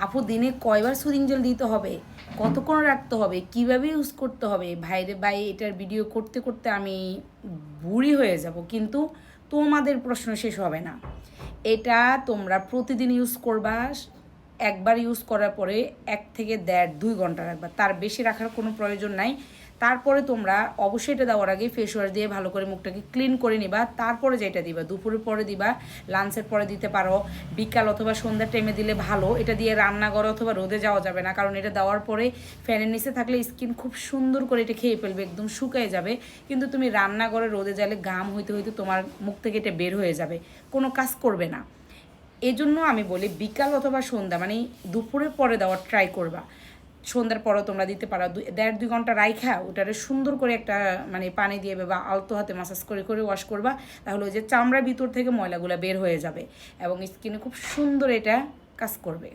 আপু দিনে কয়বার সুদিং জেল দিতে হবে, কতক্ষণ রাখতে হবে, কিভাবে ইউজ করতে হবে, ভাইরে ভাই এটার ভিডিও করতে করতে আমি বুড়ি হয়ে যাব, কিন্তু তোমাদের প্রশ্ন শেষ হবে না। এটা তোমরা প্রতিদিন ইউজ করবা, একবার ইউজ করার পরে 1 থেকে 1.5-2 ঘন্টা রাখবা, তার বেশি রাখার কোনো প্রয়োজন নাই। তারপরে তোমরা অবশ্যই এটা দেওয়ার আগে ফেস ওয়াশ দিয়ে ভালো করে মুখটাকে ক্লিন করে নিবা, তারপরে যেটা দিবা দুপুরের পরে দিবা, লাঞ্চের পরে দিতে পারো, বিকাল অথবা সন্ধ্যার টাইমে দিলে ভালো। এটা দিয়ে রান্নাঘরে অথবা রোদে যাওয়া যাবে না, কারণ এটা দেওয়ার পরে ফ্যানের নিচে থাকলে স্কিন খুব সুন্দর করে এটা খেয়ে ফেলবে, একদম শুকায় যাবে। কিন্তু তুমি রান্নাঘরে রোদে গেলে ঘাম হইতে হইতে তোমার মুখ থেকে এটা বের হয়ে যাবে, কোনো কাজ করবে না। এই জন্য আমি বলি বিকাল অথবা সন্ধ্যা, মানে দুপুরের পরে দেওয়ার ট্রাই করবা। সন্ধ্যার পরও তোমরা দিতে পারো, 1.5-2 ঘন্টা রাইখা ওটারে সুন্দর করে একটা মানে পানি দিয়ে বা আলতো হাতে মাসাজ করে করে ওয়াশ করবা, তাহলে ওই যে চামড়ার ভিতর থেকে ময়লাগুলো বের হয়ে যাবে এবং স্কিনে খুব সুন্দর এটা কাজ করবে।